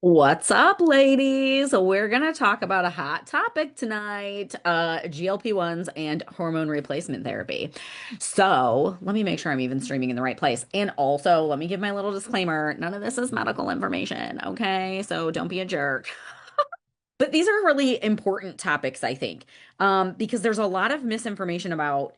What's up, ladies? We're going to talk about a hot topic tonight, GLP-1s and hormone replacement therapy. So let me make sure I'm even streaming in the right place. And also, let me give my little disclaimer. None of this is medical information, okay? So don't be a jerk. But these are really important topics, I think, because there's a lot of misinformation about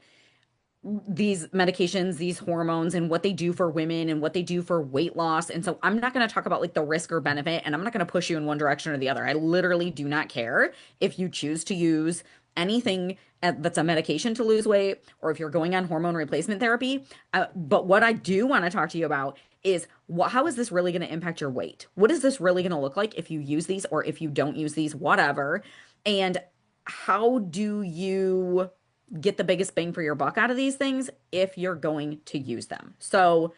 these medications, these hormones, and what they do for women and what they do for weight loss. And so I'm not going to talk about like the risk or benefit, and I'm not going to push you in one direction or the other. I literally do not care if you choose to use anything that's a medication to lose weight or if you're going on hormone replacement therapy. But what I do want to talk to you about is how is this really going to impact your weight? What is this really going to look like if you use these or if you don't use these, whatever? And how do you get the biggest bang for your buck out of these things if you're going to use them? So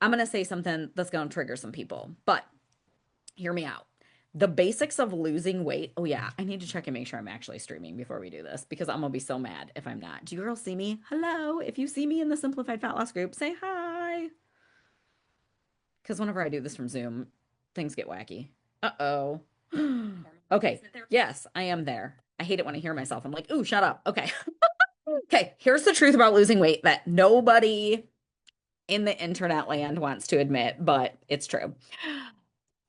I'm going to say something that's going to trigger some people, but hear me out. The basics of losing weight. Oh, yeah. I need to check and make sure I'm actually streaming before we do this because I'm going to be so mad if I'm not. Do you girls see me? Hello. If you see me in the Simplified Fat Loss group, say hi. Because whenever I do this from Zoom, things get wacky. Uh-oh. Okay. Yes, I am there. I hate it when I hear myself. I'm like, ooh, shut up. Okay. Okay, here's the truth about losing weight that nobody in the internet land wants to admit, but it's true.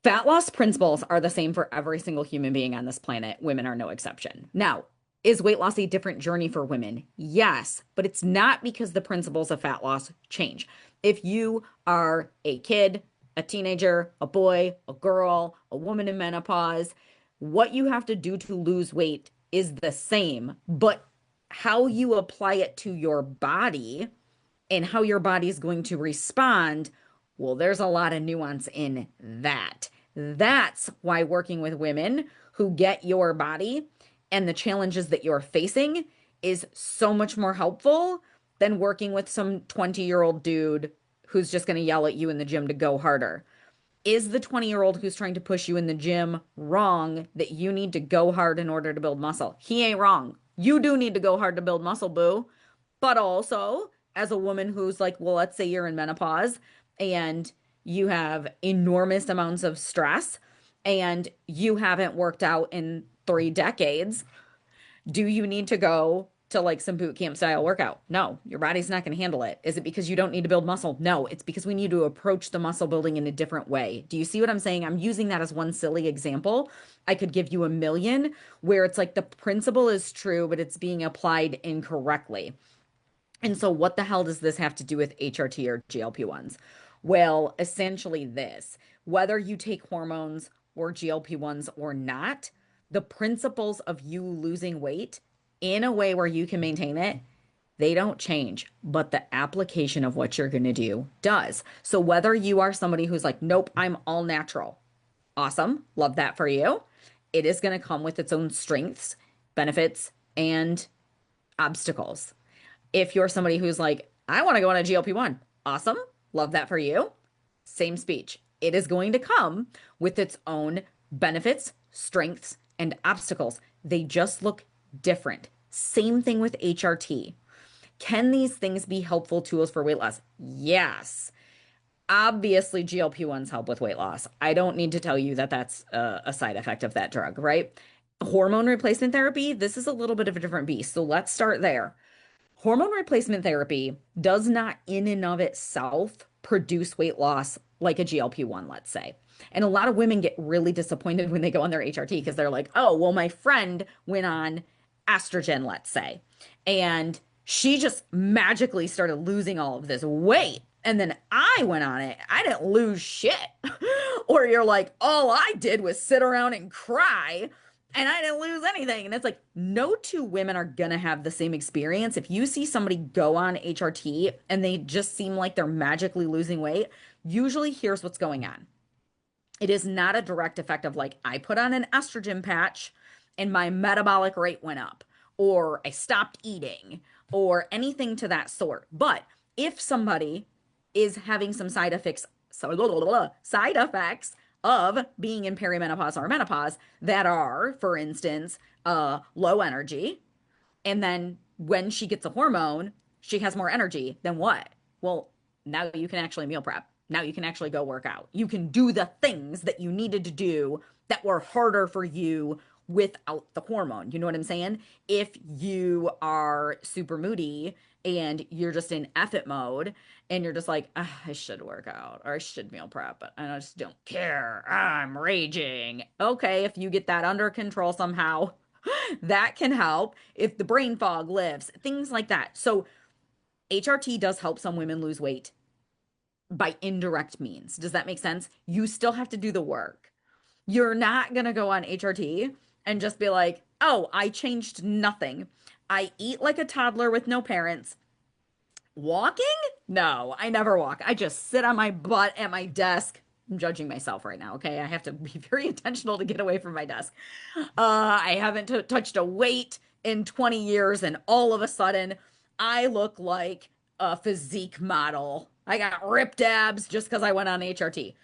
Fat loss principles are the same for every single human being on this planet. Women are no exception. Now, is weight loss a different journey for women? Yes, but it's not because the principles of fat loss change. If you are a kid, a teenager, a boy, a girl, a woman in menopause, what you have to do to lose weight is the same, but how you apply it to your body and how your body is going to respond, well, there's a lot of nuance in that. That's why working with women who get your body and the challenges that you're facing is so much more helpful than working with some 20-year-old dude who's just going to yell at you in the gym to go harder. Is the 20-year-old who's trying to push you in the gym wrong that you need to go hard in order to build muscle? He ain't wrong. You do need to go hard to build muscle, boo. But also, as a woman who's like, well, let's say you're in menopause and you have enormous amounts of stress and you haven't worked out in 3 decades, do you need to go to like some boot camp style workout? No, your body's not going to handle it. Is it because you don't need to build muscle? No, it's because we need to approach the muscle building in a different way. Do you see what I'm saying? I'm using that as one silly example. I could give you a million where it's like the principle is true, but it's being applied incorrectly. And so, what the hell does this have to do with HRT or GLP-1s? Well, essentially, this whether you take hormones or GLP-1s or not, the principles of you losing weight in a way where you can maintain it, they don't change, but the application of what you're going to do does. So, whether you are somebody who's like, nope, I'm all natural, awesome, love that for you, it is going to come with its own strengths, benefits, and obstacles. If you're somebody who's like, I want to go on a GLP-1, awesome. Love that for you. Same speech. It is going to come with its own benefits, strengths, and obstacles. They just look different. Same thing with HRT. Can these things be helpful tools for weight loss? Yes. Obviously, GLP-1s help with weight loss. I don't need to tell you that that's a side effect of that drug, right? Hormone replacement therapy, this is a little bit of a different beast. So let's start there. Hormone replacement therapy does not, in and of itself, produce weight loss like a GLP-1, let's say. And a lot of women get really disappointed when they go on their HRT because they're like, oh, well, my friend went on estrogen, let's say, and she just magically started losing all of this weight. And then I went on it. I didn't lose shit. Or you're like, all I did was sit around and cry and I didn't lose anything. And it's like, no two women are gonna have the same experience. If you see somebody go on HRT and they just seem like they're magically losing weight, usually here's what's going on. It is not a direct effect of like, I put on an estrogen patch and my metabolic rate went up, or I stopped eating, or anything to that sort. But if somebody is having some side effects of being in perimenopause or menopause that are, for instance, low energy, and then when she gets a hormone, she has more energy, then what? Well, now you can actually meal prep. Now you can actually go work out. You can do the things that you needed to do that were harder for you without the hormone. You know what I'm saying? If you are super moody and you're just in effort mode and you're just like, "Ah, I should work out or I should meal prep, but I just don't care. I'm raging." Okay, if you get that under control somehow, that can help. If the brain fog lifts, things like that. So HRT does help some women lose weight by indirect means. Does that make sense? You still have to do the work. You're not going to go on HRT and just be like, oh, I changed nothing. I eat like a toddler with no parents. Walking? No, I never walk. I just sit on my butt at my desk. I'm judging myself right now, okay? I have to be very intentional to get away from my desk. I haven't touched a weight in 20 years, and all of a sudden, I look like a physique model. I got ripped abs just because I went on HRT.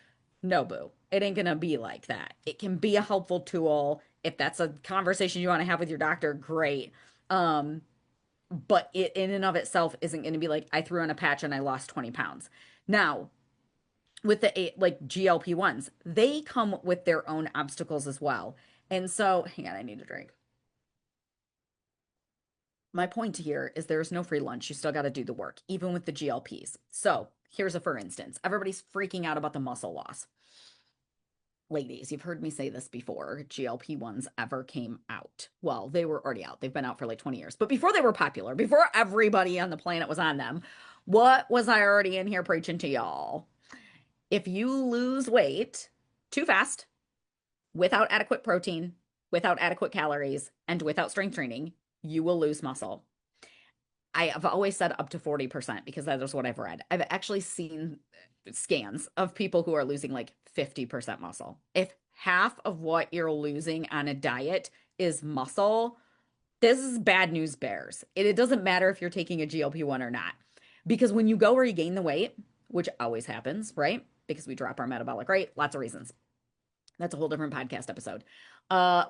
No, boo. It ain't gonna be like that. It can be a helpful tool. If that's a conversation you want to have with your doctor, great. Um, but it in and of itself isn't going to be like I threw on a patch and I lost 20 pounds. Now, with the like GLP-1s, they come with their own obstacles as well. And so, hang on, I need a drink. My point here is there's no free lunch. You still got to do the work, even with the GLPs. So, here's a for instance. Everybody's freaking out about the muscle loss. Ladies, you've heard me say this before. GLP-1s ever came out. Well, they were already out. They've been out for like 20 years. But before they were popular, before everybody on the planet was on them, what was I already in here preaching to y'all? If you lose weight too fast, without adequate protein, without adequate calories, and without strength training, you will lose muscle. I have always said up to 40% because that is what I've read. I've actually seen scans of people who are losing like 50% muscle. If half of what you're losing on a diet is muscle, this is bad news bears. It doesn't matter if you're taking a GLP-1 or not. Because when you go regain the weight, which always happens, right? Because we drop our metabolic rate, lots of reasons. That's a whole different podcast episode.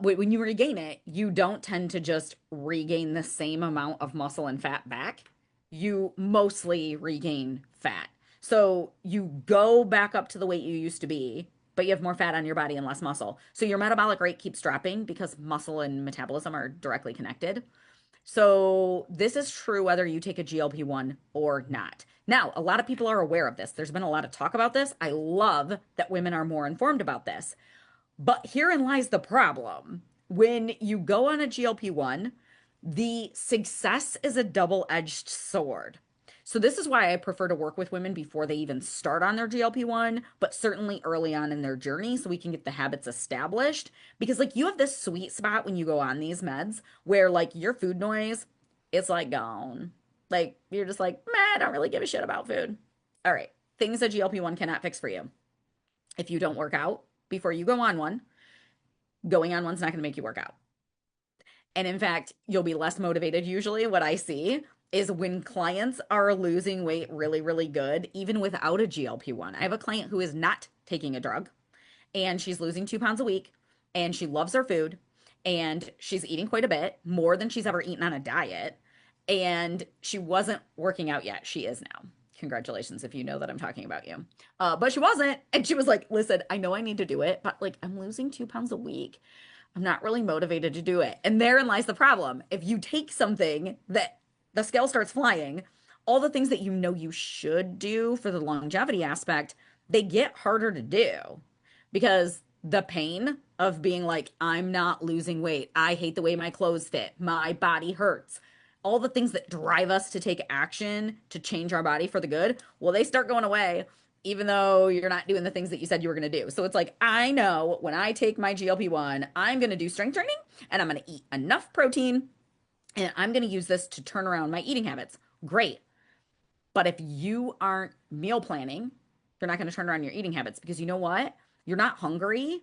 When you regain it, you don't tend to just regain the same amount of muscle and fat back. You mostly regain fat. So you go back up to the weight you used to be, but you have more fat on your body and less muscle. So your metabolic rate keeps dropping because muscle and metabolism are directly connected. So this is true whether you take a GLP-1 or not. Now, a lot of people are aware of this. There's been a lot of talk about this. I love that women are more informed about this. But herein lies the problem. When you go on a GLP-1, the success is a double-edged sword. So this is why I prefer to work with women before they even start on their GLP-1, but certainly early on in their journey so we can get the habits established. Because like you have this sweet spot when you go on these meds where like your food noise, it's like gone. Like you're just like, meh, I don't really give a shit about food. All right. Things that GLP-1 cannot fix for you. If you don't work out before you go on one, going on one's not going to make you work out. And in fact, you'll be less motivated. Usually, what I see is when clients are losing weight really, really good, even without a GLP-1. I have a client who is not taking a drug and she's losing 2 pounds a week and she loves her food and she's eating quite a bit, more than she's ever eaten on a diet. And she wasn't working out yet. She is now. Congratulations if you know that I'm talking about you. But she wasn't. And she was like, listen, I know I need to do it, but like I'm losing 2 pounds a week. I'm not really motivated to do it. And therein lies the problem. If you take something that the scale starts flying, all the things that you know you should do for the longevity aspect, they get harder to do because the pain of being like, I'm not losing weight. I hate the way my clothes fit. My body hurts. All the things that drive us to take action to change our body for the good, well, they start going away even though you're not doing the things that you said you were going to do. So it's like, I know when I take my GLP-1, I'm going to do strength training and I'm going to eat enough protein and I'm going to use this to turn around my eating habits. Great. But if you aren't meal planning, you're not going to turn around your eating habits because you know what? You're not hungry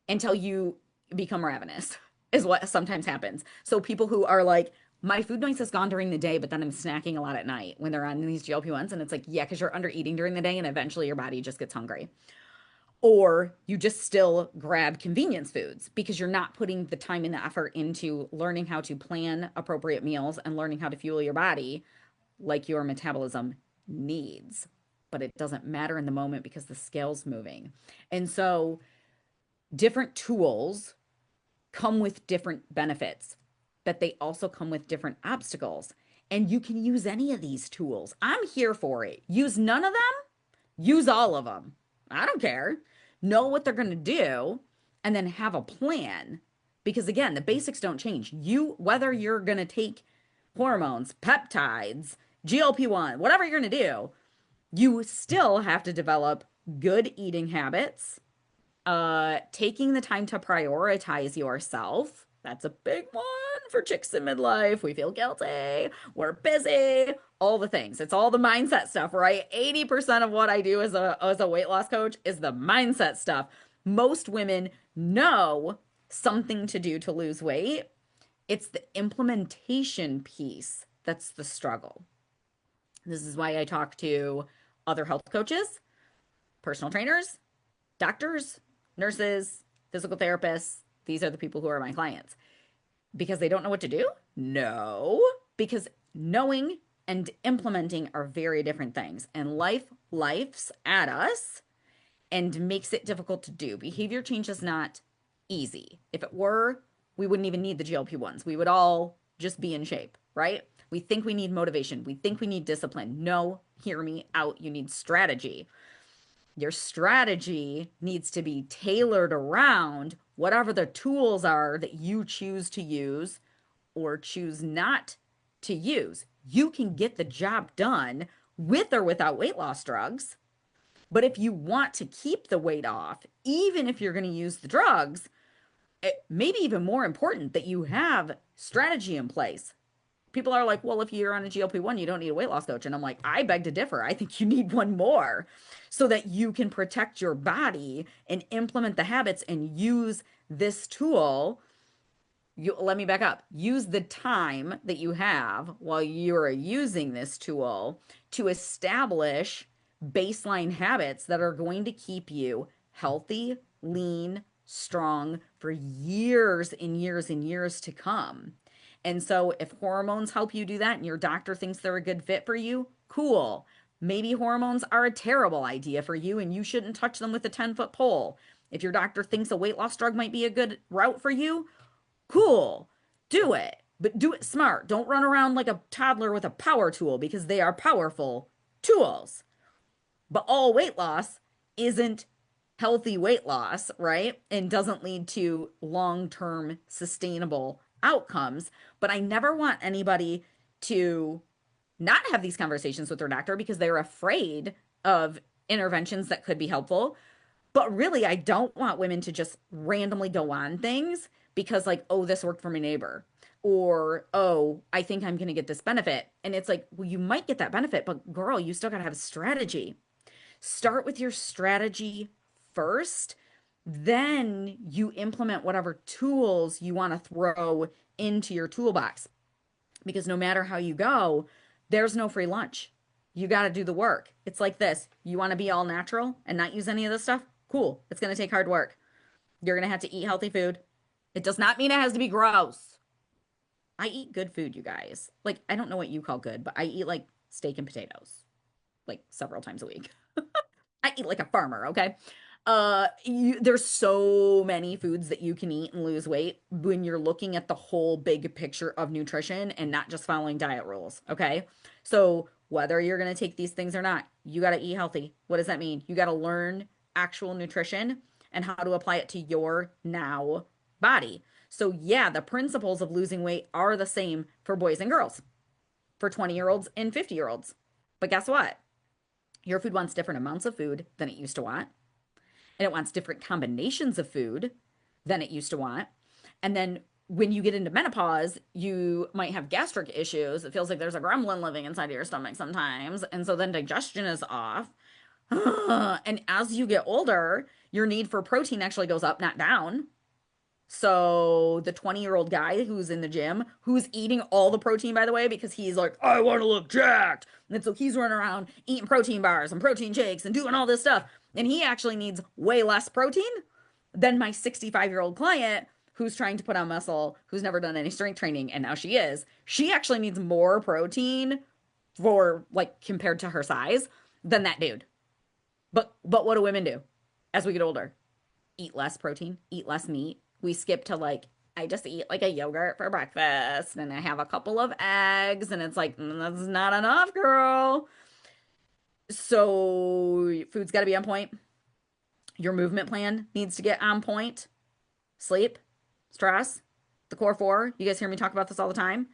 until you become ravenous, is what sometimes happens. So people who are like, my food noise is gone during the day, but then I'm snacking a lot at night when they're on these GLP-1s. And it's like, yeah, because you're under eating during the day and eventually your body just gets hungry. Or you just still grab convenience foods because you're not putting the time and the effort into learning how to plan appropriate meals and learning how to fuel your body like your metabolism needs. but it doesn't matter in the moment because the scale's moving. And so different tools come with different benefits, but they also come with different obstacles. And you can use any of these tools. I'm here for it. Use none of them, use all of them. I don't care. Know what they're going to do and then have a plan. Because again, the basics don't change. Whether you're going to take hormones, peptides, GLP-1, whatever you're going to do, you still have to develop good eating habits, taking the time to prioritize yourself. That's a big one for chicks in midlife. We feel guilty. We're busy. All the things. It's all the mindset stuff, right? 80% of what I do as a weight loss coach is the mindset stuff. Most women know something to do to lose weight. It's the implementation piece that's the struggle. This is why I talk to other health coaches, personal trainers, doctors, nurses, physical therapists. These are the people who are my clients. Because they don't know what to do? No, because knowing and implementing are very different things. And life's at us and makes it difficult to do. Behavior change is not easy. If it were, we wouldn't even need the GLP-1s. We would all just be in shape, right? We think we need motivation. We think we need discipline. No, hear me out. You need strategy. Your strategy needs to be tailored around whatever the tools are that you choose to use or choose not to use. You can get the job done with or without weight loss drugs. But if you want to keep the weight off, even if you're going to use the drugs, it may be even more important that you have strategy in place. People are like, well, if you're on a GLP-1, you don't need a weight loss coach. And I'm like, I beg to differ. I think you need one more so that you can protect your body and implement the habits and use this tool. Let me back up. Use the time that you have while you're using this tool to establish baseline habits that are going to keep you healthy, lean, strong for years and years and years to come. And so if hormones help you do that and your doctor thinks they're a good fit for you, cool. Maybe hormones are a terrible idea for you and you shouldn't touch them with a 10-foot pole. If your doctor thinks a weight loss drug might be a good route for you, cool. Do it. But do it smart. Don't run around like a toddler with a power tool because they are powerful tools. But all weight loss isn't healthy weight loss, right? And doesn't lead to long-term sustainable outcomes. But I never want anybody to not have these conversations with their doctor because they're afraid of interventions that could be helpful. But really, I don't want women to just randomly go on things because, like, oh, this worked for my neighbor. Or, oh, I think I'm going to get this benefit. And it's like, well, you might get that benefit, but girl, you still got to have a strategy. Start with your strategy first. Then you implement whatever tools you want to throw into your toolbox. Because no matter how you go, there's no free lunch. You got to do the work. It's like this. You want to be all natural and not use any of this stuff? Cool. It's going to take hard work. You're going to have to eat healthy food. It does not mean it has to be gross. I eat good food, you guys. Like, I don't know what you call good, but I eat like steak and potatoes like several times a week. I eat like a farmer, okay? There's so many foods that you can eat and lose weight when you're looking at the whole big picture of nutrition and not just following diet rules, okay? So whether you're going to take these things or not, you got to eat healthy. What does that mean? You got to learn actual nutrition and how to apply it to your now body. So yeah, the principles of losing weight are the same for boys and girls, for 20-year-olds and 50-year-olds. But guess what? Your food wants different amounts of food than it used to want. And it wants different combinations of food than it used to want. And then when you get into menopause, you might have gastric issues. It feels like there's a gremlin living inside of your stomach sometimes. And so then digestion is off. And as you get older, your need for protein actually goes up, not down. So the 20-year-old guy who's in the gym, who's eating all the protein, by the way, because he's like, I want to look jacked. And so he's running around eating protein bars and protein shakes and doing all this stuff. And he actually needs way less protein than my 65-year-old client who's trying to put on muscle, who's never done any strength training. And now she is. She actually needs more protein for like compared to her size than that dude. But what do women do as we get older? Eat less protein, eat less meat. We skip to like I just eat like a yogurt for breakfast and I have a couple of eggs and it's like that's not enough, girl. So food's got to be on point. Your movement plan needs to get on point. Sleep, stress, the core four. You guys hear me talk about this all the time.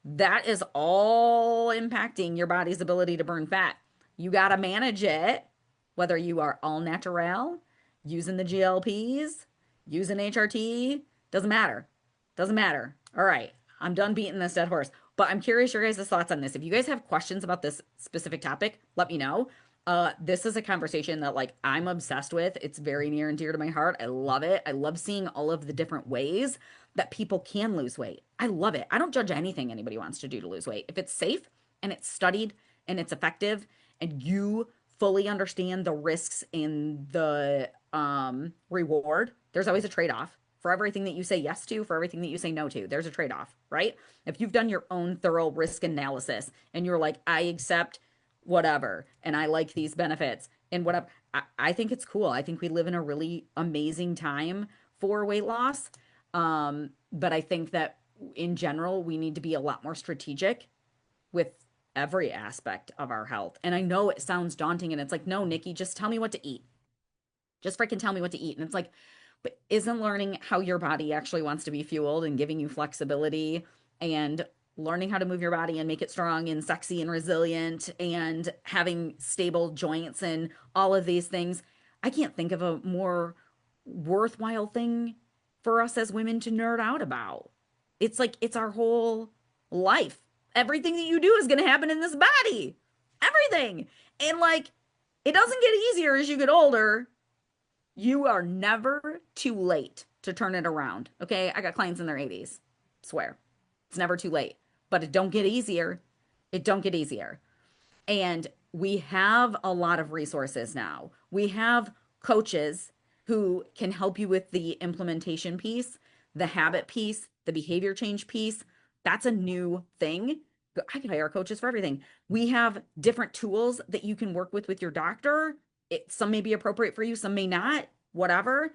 That is all impacting your body's ability to burn fat. You got to manage it, whether you are all natural, using the GLPs, using HRT, doesn't matter. Doesn't matter. All right, I'm done beating this dead horse. But I'm curious your guys' thoughts on this. If you guys have questions about this specific topic, let me know. This is a conversation that like I'm obsessed with. It's very near and dear to my heart. I love it. I love seeing all of the different ways that people can lose weight. I love it. I don't judge anything anybody wants to do to lose weight. If it's safe and it's studied and it's effective and you fully understand the risks and the reward, there's always a trade-off. For everything that you say yes to, for everything that you say no to, there's a trade-off, right? If you've done your own thorough risk analysis and you're like, I accept whatever and I like these benefits and whatever, I think it's cool. I think we live in a really amazing time for weight loss. But I think that in general, we need to be a lot more strategic with every aspect of our health. And I know it sounds daunting and it's like, no, Nikki, just tell me what to eat. Just freaking tell me what to eat. And it's like, but isn't learning how your body actually wants to be fueled and giving you flexibility and learning how to move your body and make it strong and sexy and resilient and having stable joints and all of these things. I can't think of a more worthwhile thing for us as women to nerd out about. It's like it's our whole life. Everything that you do is going to happen in this body. Everything. And like it doesn't get easier as you get older. You are never too late to turn it around. Okay. I got clients in their 80s. Swear. It's never too late. But it don't get easier. It don't get easier. And we have a lot of resources now. We have coaches who can help you with the implementation piece, the habit piece, the behavior change piece. That's a new thing. I can hire coaches for everything. We have different tools that you can work with your doctor. Some may be appropriate for you, some may not, whatever.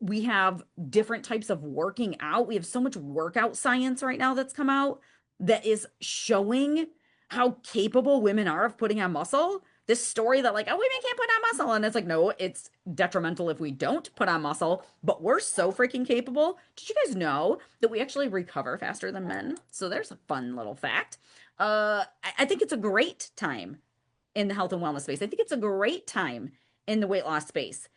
We have different types of working out. We have so much workout science right now that's come out that is showing how capable women are of putting on muscle. This story that like, oh, women can't put on muscle. And it's like, no, it's detrimental if we don't put on muscle, but we're so freaking capable. Did you guys know that we actually recover faster than men? So there's a fun little fact. I think it's a great time in the health and wellness space. I think it's a great time in the weight loss space.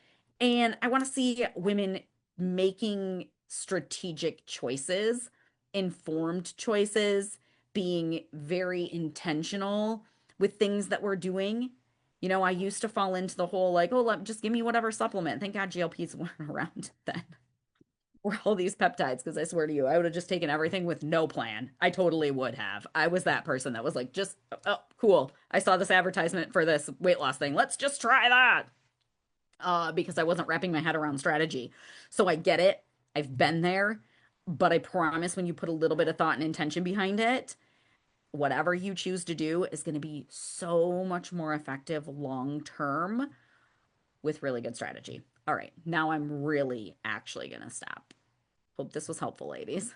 And I want to see women making strategic choices, informed choices, being very intentional with things that we're doing. You know, I used to fall into the whole like, oh, just give me whatever supplement. Thank God GLPs weren't around then. Or all these peptides, because I swear to you, I would have just taken everything with no plan. I totally would have. I was that person that was like, just, oh, cool. I saw this advertisement for this weight loss thing. Let's just try that. Because I wasn't wrapping my head around strategy. So I get it. I've been there. But I promise when you put a little bit of thought and intention behind it, whatever you choose to do is going to be so much more effective long term with really good strategy. All right, now I'm really actually going to stop. Hope this was helpful, ladies.